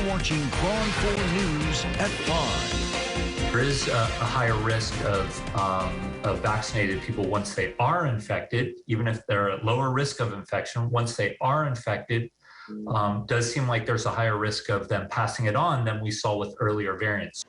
watching KRON 4 News at 5. There is a higher risk of vaccinated people once they are infected, even if they're at lower risk of infection. Once they are infected, does seem like there's a higher risk of them passing it on than we saw with earlier variants.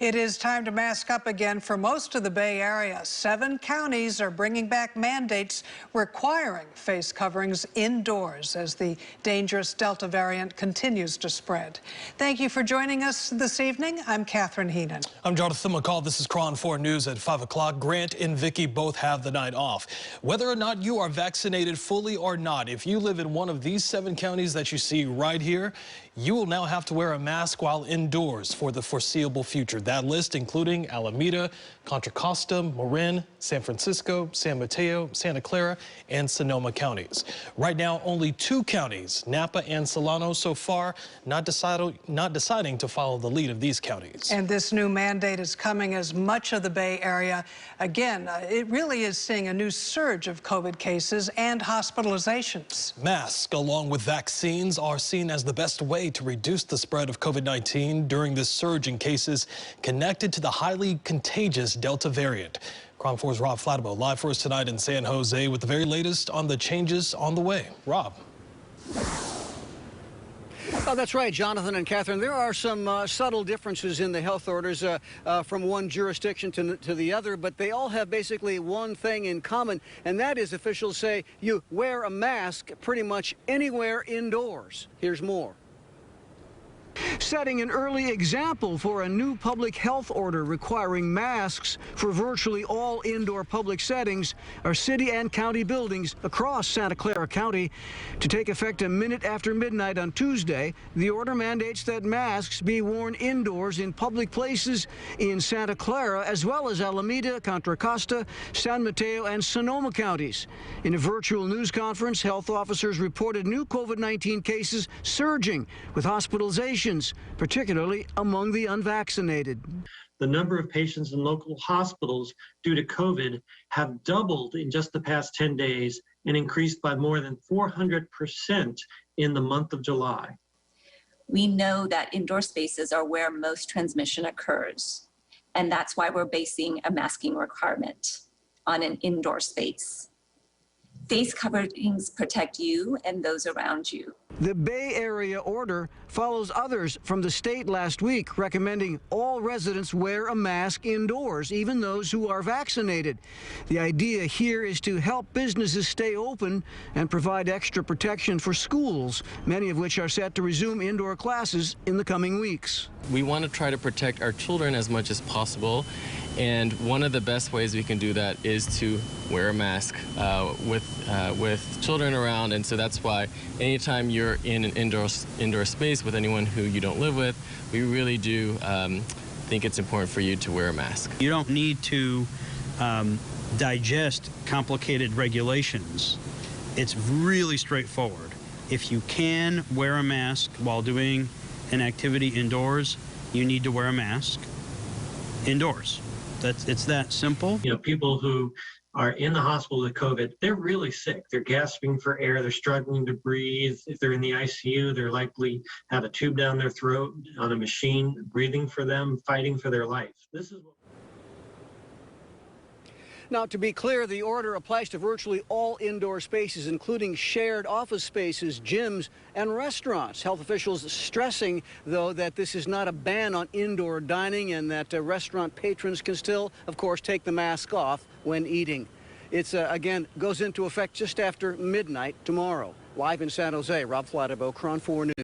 It is time to mask up again for most of the Bay Area. 7 counties are bringing back mandates requiring face coverings indoors as the dangerous Delta variant continues to spread. Thank you for joining us this evening. I'm Catherine Heenan. I'm Jonathan McCall. This is KRON 4 News at 5 o'clock. Grant and Vicky both have the night off. Whether or not you are vaccinated fully or not, if you live in one of these 7 counties that you see right here, you will now have to wear a mask while indoors for the foreseeable future. That list including Alameda, Contra Costa, Marin, San Francisco, San Mateo, Santa Clara, and Sonoma counties. Right now, only 2 counties, Napa and Solano, so far not deciding to follow the lead of these counties. And this new mandate is coming as much of the Bay Area, again, it really is seeing a new surge of COVID cases and hospitalizations. Masks, along with vaccines, are seen as the best way to reduce the spread of COVID-19 during this surge in cases connected to the highly contagious Delta variant. KRON 4's Rob Fladeboe live for us tonight in San Jose with the very latest on the changes on the way. Rob. Oh, that's right, Jonathan and Catherine. There are some subtle differences in the health orders from one jurisdiction to the other, but they all have basically one thing in common, and that is officials say you wear a mask pretty much anywhere indoors. Here's more. Setting an early example for a new public health order requiring masks for virtually all indoor public settings are city and county buildings across Santa Clara County. To take effect a minute after midnight on Tuesday, the order mandates that masks be worn indoors in public places in Santa Clara as well as Alameda, Contra Costa, San Mateo, and Sonoma counties. In a virtual news conference, health officers reported new COVID-19 cases surging with hospitalizations, particularly among the unvaccinated. The number of patients in local hospitals due to COVID have doubled in just the past 10 days and increased by more than 400% in the month of July. We know that indoor spaces are where most transmission occurs, and that's why we're basing a masking requirement on an indoor space. Face coverings protect you and those around you. The Bay Area order follows others from the state last week, recommending all residents wear a mask indoors, even those who are vaccinated. The idea here is to help businesses stay open and provide extra protection for schools, many of which are set to resume indoor classes in the coming weeks. We want to try to protect our children as much as possible, and one of the best ways we can do that is to wear a mask with children around. And so that's why anytime you're in an indoor space with anyone who you don't live with, we really do think it's important for you to wear a mask. You don't need to digest complicated regulations. It's really straightforward. If you can wear a mask while doing an activity indoors, you need to wear a mask indoors. It's that simple. You know, people who are in the hospital with COVID, they're really sick. They're gasping for air. They're struggling to breathe. If they're in the ICU, they're likely have a tube down their throat on a machine, breathing for them, fighting for their life. This is what... Now, to be clear, the order applies to virtually all indoor spaces, including shared office spaces, gyms, and restaurants. Health officials stressing, though, that this is not a ban on indoor dining and that restaurant patrons can still, of course, take the mask off when eating. It's, again, goes into effect just after midnight tomorrow. Live in San Jose, Rob Fladeboe, KRON 4 News.